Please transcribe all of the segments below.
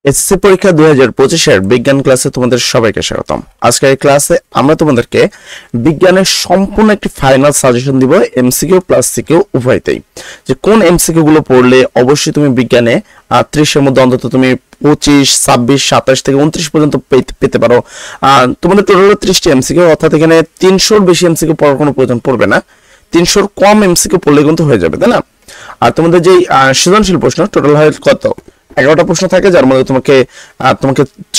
SSC পরীক্ষা 2025 এর বিজ্ঞান ক্লাসে তোমাদের সবাইকে স্বাগতম। আজকের এই ক্লাসে আমরা তোমাদেরকে বিজ্ঞানের সম্পূর্ণ একটি ফাইনাল সাজেশন দিব, এমসিকিউ প্লাস সিকিউ উভয়তেই। যে কোন এমসিকিউ গুলো পড়লে অবশ্যই তুমি বিজ্ঞানে 30 এর মধ্যে অন্তত তুমি 25, 26, 27 থেকে 29 পর্যন্ত পেতে পারো। তোমাদের টোটাল 30টি এমসিকিউ, অর্থাৎ এখানে 300 এর বেশি এমসিকিউ পড়ার কোনো প্রয়োজন পড়বে না। 300 এর কম এমসিকিউ পড়লে কিন্তু হয়ে যাবে, তাই না? আর তোমাদের যে সৃজনশীল প্রশ্ন টোটাল হয় কত? 11টা প্রশ্ন থাকে, যার মধ্যে তোমাকে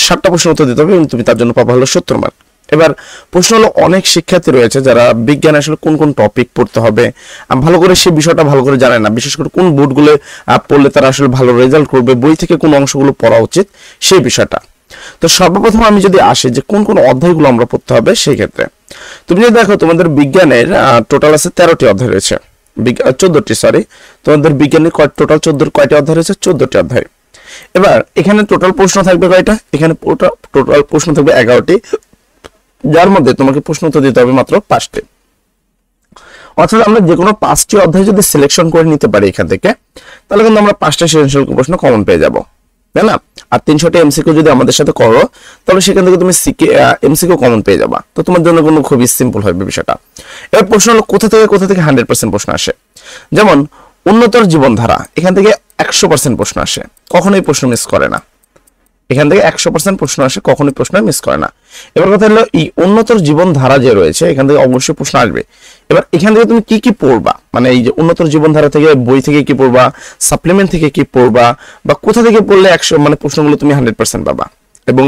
7টা প্রশ্ন উত্তর দিতে হবে এবং তুমি তার জন্য পাবা হলো 70 মার্ক। এবার প্রশ্ন হলো, অনেক শিক্ষার্থী রয়েছে যারা বিজ্ঞানে আসলে কোন কোন টপিক পড়তে হবে ভালো করে সেই বিষয়টা ভালো করে জানে না, বিশেষ করে কোন বোর্ডগুলো পড়লে তারা আসলে ভালো রেজাল্ট করবে, বই থেকে কোন অংশগুলো পড়া উচিত সেই বিষয়টা। তো সর্বপ্রথম আমি যদি আসি যে কোন কোন অধ্যায়গুলো আমরা পড়তে হবে, সেই ক্ষেত্রে তুমি যদি দেখো তোমাদের বিজ্ঞানের টোটাল আছে 13টি অধ্যায় রয়েছে, 14টি, সরি, তোমাদের বিজ্ঞানের টোটাল 14 কয়টি অধ্যায় রয়েছে? 14টি অধ্যায়। এবার এখানে টোটাল প্রশ্ন থাকবে কয়টা? এখানে টোটাল প্রশ্ন থাকবে 11টি, যার মধ্যে তোমাকে প্রশ্ন উত্তর দিতে হবে মাত্র 5টি। অর্থাৎ আমরা যে কোনো 5টি অধ্যায় যদি সিলেকশন করে নিতে পারি এখান থেকে, তাহলে কিন্তু আমরা 5টা সৃজনশীল প্রশ্ন কমন পেয়ে যাব, তাই না? আর 300টা এমসিকিউ যদি আমাদের সাথে করো, তাহলে সেখান থেকে তুমি এমসিকিউ কমন পেয়ে যাবা। তো তোমার জন্য কোনো খুবই সিম্পল হবে বিষয়টা। এবার প্রশ্ন হলো, কোথা থেকে 100% প্রশ্ন আসে? যেমন উন্নতর জীবনধারা, এখান থেকে 100% প্রশ্ন আসে, কখনোই প্রশ্ন মিস করে না। এখান থেকে 100% প্রশ্ন আসে, কখনোই প্রশ্ন মিস করে না। এবার কথা হলো, এই উন্নতর জীবনধারা যে রয়েছে এখান থেকে অবশ্যই প্রশ্ন আসবে। এবার এখান থেকে তুমি কি কি পড়বা, মানে এই যে উন্নতর জীবনধারা থেকে বই থেকে কি পড়বা, সাপ্লিমেন্ট থেকে কি পড়বা, বা কোথা থেকে পড়লে 100 মানে প্রশ্নগুলো তুমি 100% পাবা, এবং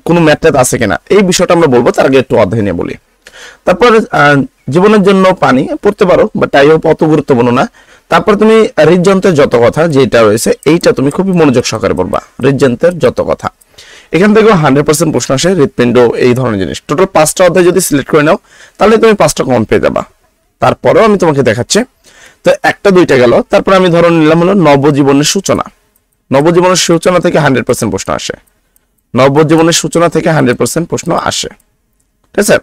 কোনো ম্যাথ আছে কিনা, এই বিষয়টা আমরা বলবো। তার আগে একটু অধ্যায় নিয়ে বলি। তারপর জীবনের জন্য পানি পড়তে পারো, বাট তাই অত গুরুত্বপূর্ণ না। তারপর তুমি হৃদযন্ত্রের যত কথা যেটা রয়েছে, এইটা তুমি খুবই মনোযোগ সহকারে পড়বা, হৃদযন্ত্রের যত কথা। এখান থেকেও 100% প্রশ্ন আসে, হৃদপিণ্ড, এই ধরনের জিনিস। টোটাল 5টা অধ্যায় যদি সিলেক্ট করে নাও, তাহলে তুমি 5টা কমন পেয়ে যাবা। তারপরেও আমি তোমাকে দেখাচ্ছি, তো 1টা 2টা গেল। তারপর আমি ধরো নিলাম হলো নবজীবনের সূচনা। নবজীবনের সূচনা থেকে 100% প্রশ্ন আসে, নবজীবনের সূচনা থেকে 100% প্রশ্ন আসে, ঠিক আছে?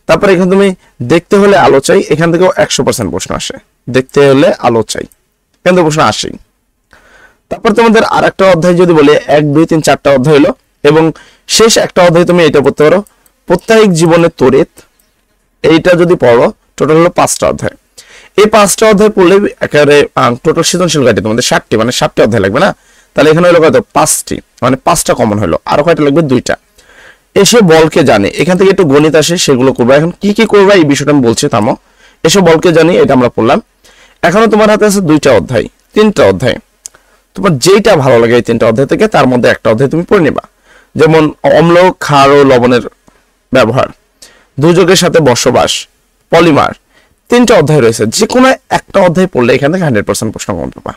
তারপর এখানে তুমি দেখতে হলে আলো চাই, এখান থেকেও 100% প্রশ্ন আসে, দেখতে হলে আলো চাই, এখান থেকে প্রশ্ন আসেই। তারপর তোমাদের আর একটা অধ্যায় যদি বলি, 1, 2, 3, 4টা অধ্যায় হলো, এবং শেষ একটা অধ্যায় তুমি এটা পড়তে পারো, প্রত্যায়িক জীবনের তড়িৎ। এইটা যদি পড়ো, টোটাল হলো 5টা অধ্যায়। এই 5টা অধ্যায় পড়লে একেবারে টোটাল সৃজনশীল কাটে তোমাদের 60টি, মানে 7টা অধ্যায় লাগবে না? তাহলে এখানে হলো কত? 5টি, মানে 5টা কমন হলো। আরো কয়টা লাগবে? 2টা। এসে বলকে জানি, এখান থেকে একটু গণিত আসে, সেগুলো করবা। এখন কি কি করবা এই বিষয়টা আমি বলছি, থামো। এসে বলকে জানি, এটা আমরা পড়লাম। এখনো তোমার হাতে আছে 2টা অধ্যায়, 3টা অধ্যায়। তোমার যেটা ভালো লাগে এই 3টা অধ্যায় থেকে, তার মধ্যে একটা অধ্যায় তুমি পড়ে নিবা। যেমন অম্ল, ক্ষার ও লবণের ব্যবহার, দুযোগের সাথে বসবাস, পলিমার, 3টা অধ্যায় রয়েছে। যে কোনো একটা অধ্যায় পড়লে এখান থেকে 100% প্রশ্ন কমন পাবা।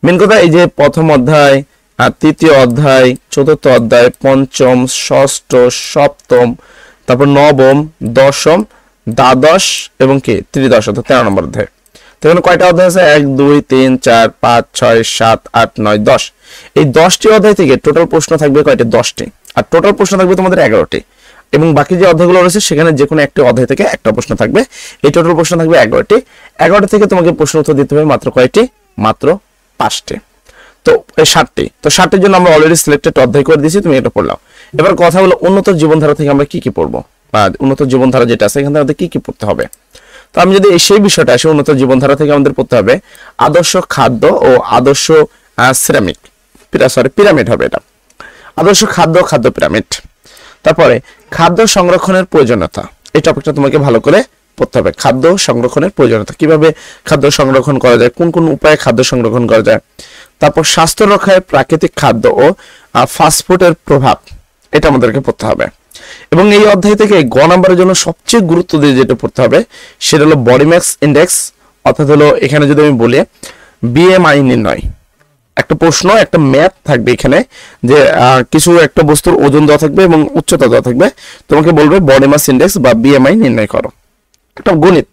মেন কথা এই যে প্রথম অধ্যায়, 3য় অধ্যায়, 4র্থ অধ্যায়, 5ম, 6ষ্ঠ, 7ম, তারপর 9ম, 10ম, দ্বাদশ এবং কি ত্রিদশ, অর্থাৎ 13 নম্বর অধ্যায়। তো এখানে কয়টা অধ্যায় আছে? 1, 2, 3, 4, 5, 6, 7, 8, 9, 10। এই 10টি অধ্যায় থেকে টোটাল প্রশ্ন থাকবে কয়টি? 10টি। আর টোটাল প্রশ্ন থাকবে তোমাদের 11টি, এবং বাকি যে অধ্যায়গুলো রয়েছে সেখানে যে কোনো একটি অধ্যায় থেকে একটা প্রশ্ন থাকবে। এই টোটাল প্রশ্ন থাকবে 11টি। 11টি থেকে তোমাকে প্রশ্ন উত্তর দিতে হবে মাত্র কয়টি? মাত্র 5টি। তো এই 7টি, তো 7টির জন্য আমরা অলরেডি সিলেক্টেড অধ্যায় করে দিয়েছি, তুমি এটা পড়লাম। এবার কথা হলো, উন্নত জীবনধারা থেকে আমরা কি কি পড়বো, বা উন্নত জীবনধারা যেটা আছে এখান থেকে আমাদের কি কি পড়তে হবে। তো আমি যদি সেই বিষয়টা আসে, উন্নত জীবনধারা থেকে আমাদের পড়তে হবে আদর্শ খাদ্য ও আদর্শ পিরামিড হবে এটা, আদর্শ খাদ্য, খাদ্য পিরামিড। তারপরে খাদ্য সংরক্ষণের প্রয়োজনীয়তা, এই টপিকটা তোমাকে ভালো করে পড়তে হবে। খাদ্য সংরক্ষণের প্রয়োজনীয়তা, কিভাবে খাদ্য সংরক্ষণ করা যায়, কোন কোন উপায়ে খাদ্য সংরক্ষণ করা যায়। তারপর স্বাস্থ্য রক্ষায় প্রাকৃতিক খাদ্য ও ফাস্টফুডের প্রভাব, এটা আমাদেরকে পড়তে হবে। এবং এই অধ্যায় থেকে গ নাম্বারের জন্য সবচেয়ে গুরুত্ব দিয়ে যেটা পড়তে হবে, সেটা হলো বডি মাস ইন্ডেক্স। অর্থাৎ হলো, এখানে যদি আমি বলি বিএমআই নির্ণয়, একটা প্রশ্ন, একটা ম্যাথ থাকবে এখানে, যে কিছু একটা বস্তুর ওজন দেওয়া থাকবে এবং উচ্চতা দেওয়া থাকবে, তোমাকে বলবে বডি মাস ইন্ডেক্স বা বিএমআই নির্ণয় করো, একটা গণিত।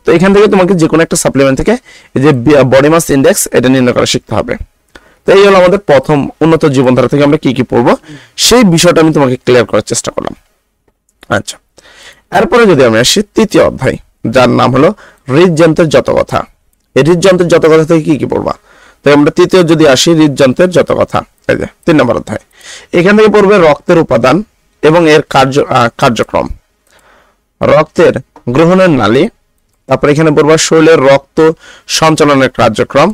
তো এখান থেকে তোমাকে যে কোনো একটা সাপ্লিমেন্ট থেকে এই যে বডি মাস ইন্ডেক্স, এটা নির্ণয় করা শিখতে হবে। তো এই হলো আমাদের প্রথম উন্নত জীবনধারা থেকে আমরা কি কি পড়বো, সেই বিষয়টা আমি তোমাকে ক্লিয়ার করার চেষ্টা করলাম। আচ্ছা, এরপরে যদি আমি আসি 3য় অধ্যায়, যার নাম হলো হৃদযন্ত্রের যত কথা। এই হৃদযন্ত্রের যত কথা থেকে কি কি পড়বা? তো আমরা 3য় যদি আসি, হৃদযন্ত্রের যত কথা, এই যে 3 নম্বর অধ্যায়। এখান থেকে পড়বে রক্তের উপাদান এবং এর কার্যক্রম, রক্তের গ্রহণের নালী, তারপর এখানে পড়বে শরীরের রক্ত সঞ্চালনের কার্যক্রম,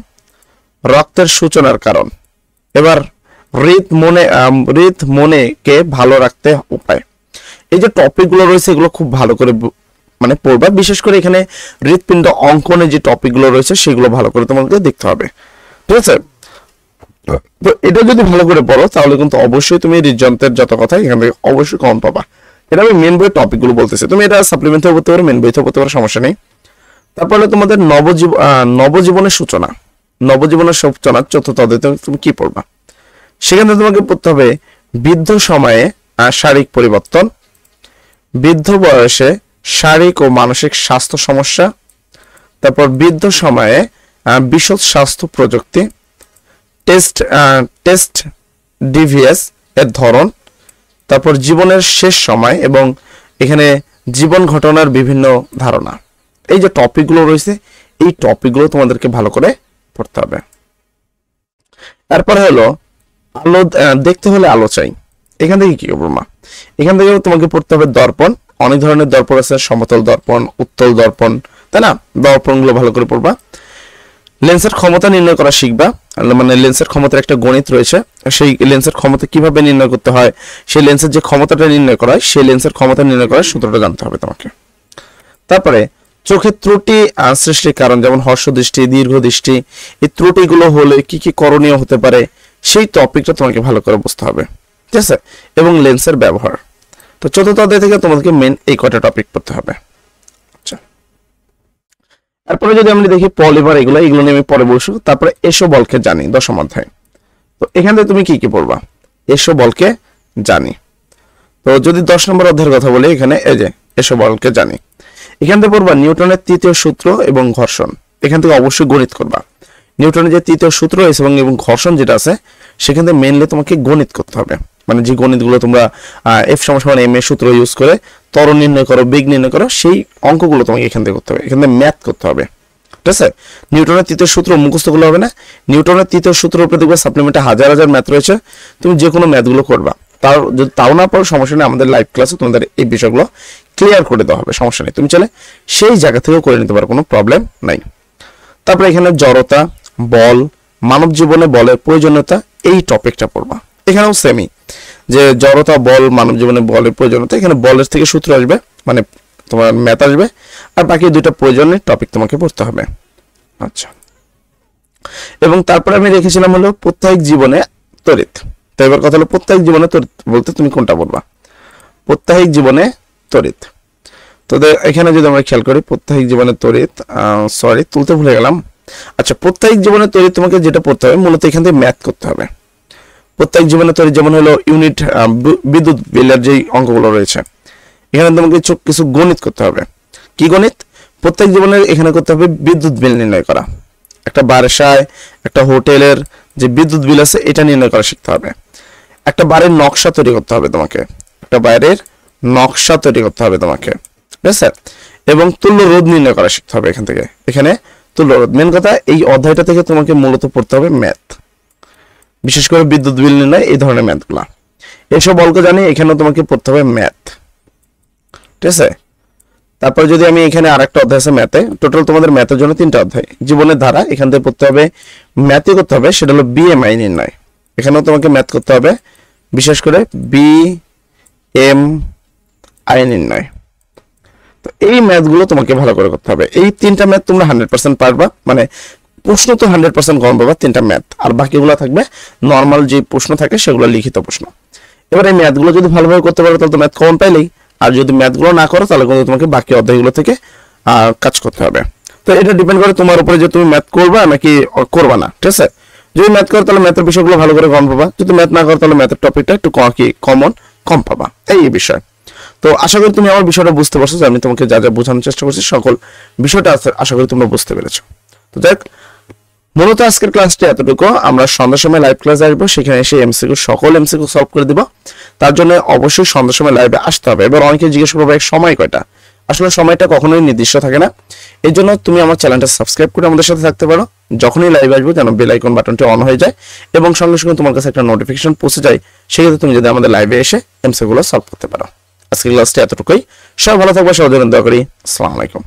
রক্তের সূচনার কারণ। এবার হৃদ মনেকে ভালো রাখতে উপায়। এই যে টপিকগুলো রয়েছে এগুলো খুব ভালো করে মানে পড়বা, বিশেষ করে এখানে হৃৎপিণ্ড অঙ্কনে যে টপিকগুলো রয়েছে সেগুলো ভালো করে তোমাকে দেখতে হবে, ঠিক আছে? তো এটা যদি ভালো করে পড়ো তাহলে কিন্তু অবশ্যই তুমি হৃদযন্ত্রের যত কথা এখান থেকে অবশ্যই কম পাবা। এটা আমি মেন বইয়ের টপিকগুলো বলতেছি, তুমি এটা সাপ্লিমেন্টে পড়তে পারো, মেন বইতে পড়তে পারো, সমস্যা নেই। তারপরে তোমাদের নবজীবনের সূচনা, নবজীবনের সূচনা চতুর্থ অধ্যায়ে তুমি কি পড়বা? সেখানে তোমাকে পড়তে হবে বৃদ্ধ সময়ে শারীরিক পরিবর্তন, বৃদ্ধ বয়সে শারীরিক ও মানসিক স্বাস্থ্য সমস্যা, তারপর বৃদ্ধ সময়ে বিশদ স্বাস্থ্য প্রযুক্তি, টেস্ট ডিভিএস এর ধরন, তারপর জীবনের শেষ সময় এবং এখানে জীবন ঘটনার বিভিন্ন ধারণা। এই যে টপিকগুলো রয়েছে এই টপিকগুলো তোমাদেরকে ভালো করে পড়তে হবে। তারপরে হলো আলো দেখতে হলে আলো চাই। এখান থেকে কি করবো মা? এখান থেকে তোমাকে পড়তে হবে দর্পণ, অনেক ধরনের দর্পণ আছে, সমতল দর্পণ, উত্তল দর্পণ, তাই না? দর্পণগুলো ভালো করে পড়বা। লেন্সের ক্ষমতা নির্ণয় করা শিখবা, মানে লেন্সের ক্ষমতার একটা গণিত রয়েছে, সেই লেন্সের ক্ষমতা কিভাবে নির্ণয় করতে হয়, সেই লেন্সের যে ক্ষমতাটা নির্ণয় করা হয় সেই লেন্সের ক্ষমতা নির্ণয় করার সূত্রটা জানতে হবে তোমাকে। তারপরে চোখের ত্রুটি সৃষ্টির কারণ, যেমন হর্ষ দৃষ্টি, দীর্ঘ দৃষ্টি, এই ত্রুটিগুলো হলে কি কি করণীয় হতে পারে সেই টপিকটা তোমাকে ভালো করে বুঝতে হবে, ঠিক আছে? এবং লেন্সের ব্যবহার। তো চতুর্থ অধ্যায় থেকে তোমাদেরকে মেন এই কয়টা টপিক পড়তে হবে। আচ্ছা, তারপরে যদি আমরা দেখি পলিমার, এগুলো নিয়ে আমি পরে বলবো। তারপরে এসো বলকে জানি, দশম অধ্যায়। তো এখান থেকে তুমি কি কি পড়বা? এসো বলকে জানি। তো যদি 10 নম্বর অধ্যায়ের কথা বলি, এখানে এই যে এসো বলকে জানি, এখান থেকে পড়বা নিউটনের তৃতীয় সূত্র এবং ঘর্ষণ। এখান থেকে অবশ্যই গণিত করবা। নিউটনের যে তৃতীয় সূত্র এবং ঘর্ষণ যেটা আছে সেখান থেকে মেনলি তোমাকে গণিত করতে হবে, মানে যে গণিতগুলো তোমরা এফ সমান এম এর সূত্র ইউজ করে ত্বরণ নির্ণয় করো, বেগ নির্ণয় করো, সেই অঙ্কগুলো তোমাকে এখান থেকে করতে হবে, এখান থেকে ম্যাথ করতে হবে, ঠিক আছে? নিউটনের তৃতীয় সূত্র মুখস্থ করলে হবে না। নিউটনের তৃতীয় সূত্রের উপরে দেখবে সাপ্লিমেন্টে হাজার হাজার ম্যাথ রয়েছে, তুমি যে কোনো ম্যাথগুলো করবা। যদি তাও না পারো সমস্যা নেই, আমাদের লাইভ ক্লাসে তোমাদের এই বিষয়গুলো ক্লিয়ার করে দেওয়া হবে, সমস্যা নেই, তুমি চলে সেই জায়গা থেকেও করে নিতে পারো, কোনো প্রবলেম নাই। তারপরে এখানে জড়তা, বল, মানব জীবনে বলের প্রয়োজনীয়তা, এই টপিকটা পড়বা। এখানেও সেমই, যে জড়তা, বল, মানব জীবনে বলের প্রয়োজনীয়তা, এখানে বলের থেকে সূত্র আসবে, মানে তোমার ম্যাথ আসবে, আর বাকি দুইটা প্রয়োজনীয় টপিক তোমাকে পড়তে হবে। আচ্ছা, এবং তারপরে আমি রেখেছিলাম হলো প্রত্যেক জীবনে তড়িৎ। তো এবার কথা হলো প্রত্যেক জীবনে তড়িৎ বলতে তুমি কোনটা পড়বা? প্রত্যেক জীবনে তড়িৎ। তো এখানে যদি আমরা খেয়াল করি প্রত্যেক জীবনে তড়িৎ, সরি তুলতে ভুলে গেলাম। আচ্ছা, প্রত্যেক জীবনে তড়িৎ তোমাকে যেটা পড়তে হবে মূলত এখান থেকে ম্যাথ করতে হবে। প্রত্যেক জীবনে তড়িৎ যেমন হলো ইউনিট বিদ্যুৎ বিলের যেই অঙ্কগুলো রয়েছে, এখানে তোমাকে কিছু গণিত করতে হবে। কি গণিত? প্রত্যেক জীবনের এখানে করতে হবে বিদ্যুৎ বিল নির্ণয় করা, একটা বাসায় একটা হোটেলের যে বিদ্যুৎ বিল আছে এটা নির্ণয় করা শিখতে হবে। একটা বাড়ির নকশা তৈরি করতে হবে তোমাকে, একটা বাইরের নকশা তৈরি করতে হবে তোমাকে, ঠিক আছে? এবং তুল্য রোধ নির্ণয় করা শিখতে হবে এখান থেকে। এখানে তুল্য রোধ মেন কথা, এই অধ্যায়টা থেকে তোমাকে মূলত পড়তে হবে ম্যাথ, বিশেষ করে বিদ্যুৎ বিল নির্ণয়, এই ধরনের ম্যাথগুলা। এসব বলকে জানি, এখানেও তোমাকে পড়তে হবে ম্যাথ, ঠিক আছে? তারপর যদি আমি এখানে আরেকটা অধ্যায় আছে ম্যাথে, টোটাল তোমাদের ম্যাথের জন্য 3টা অধ্যায়। জীবনের ধারা, এখান থেকে পড়তে হবে ম্যাথই করতে হবে, সেটা হলো বিএমআই নির্ণয়, এখানেও তোমাকে ম্যাথ করতে হবে, বিশেষ করে বিএমআই নির্ণয়। তো এই ম্যাথগুলো তোমাকে ভালো করে করতে হবে। এই 3টা ম্যাথ তোমরা 100% পারবা, মানে প্রশ্ন তো 100% কম পাবা 3টা ম্যাথ, আর বাকিগুলো থাকবে নর্মাল যে প্রশ্ন থাকে সেগুলো লিখিত প্রশ্ন। এবার এই ম্যাথগুলো যদি ভালোভাবে করতে পারো তাহলে তো ম্যাথ কমন পাইলেই, আর যদি ম্যাথগুলো না করো তাহলে কিন্তু তোমাকে বাকি অধ্যায়গুলো থেকে কাজ করতে হবে। তো এটা ডিপেন্ড করে তোমার উপরে যে তুমি ম্যাথ করবা নাকি করবা না, ঠিক আছে? যদি ম্যাথ করো তাহলে ম্যাথের বিষয়গুলো ভালো করে কম পাবা, যদি ম্যাথ না করো তাহলে ম্যাথের টপিকটা একটু কম পাবা, এই বিষয়। তো আশা করি তুমি আমার বিষয়টা বুঝতে পারছো, যে আমি তোমাকে যা যা বোঝানোর চেষ্টা করছি সকল বিষয়টা আশা করি তোমরা বুঝতে পেরেছো। তো দেখ, মূলত আজকের ক্লাসটি এতটুকু। আমরা সন্ধ্যার সময় লাইভ ক্লাস আসবো, সেখানে এসে সকল এমসিকিউ সলভ করে দিব। তার জন্য অবশ্যই সন্ধ্যার সময় লাইভে আসতে হবে। এবার অনেকে জিজ্ঞেস করবে সময় কয়টা? আসলে সময়টা কখনোই নির্দিষ্ট থাকে না। এই জন্য তুমি আমার চ্যানেলটা সাবস্ক্রাইব করে আমাদের সাথে থাকতে পারো। যখনই লাইভ আসবো যেন বেল আইকন বাটনটি অন হয়ে যায় এবং সঙ্গে সঙ্গে তোমার কাছে একটা নোটিফিকেশন পৌঁছে যায়, সেক্ষেত্রে তুমি যদি আমাদের লাইভে এসে এমসিকিউ গুলো সলভ করতে পারো। আজকের ক্লাসটি এতটুকুই। সবাই ভালো থাকবে, সবাই দোয়া করি। আসসালামু আলাইকুম।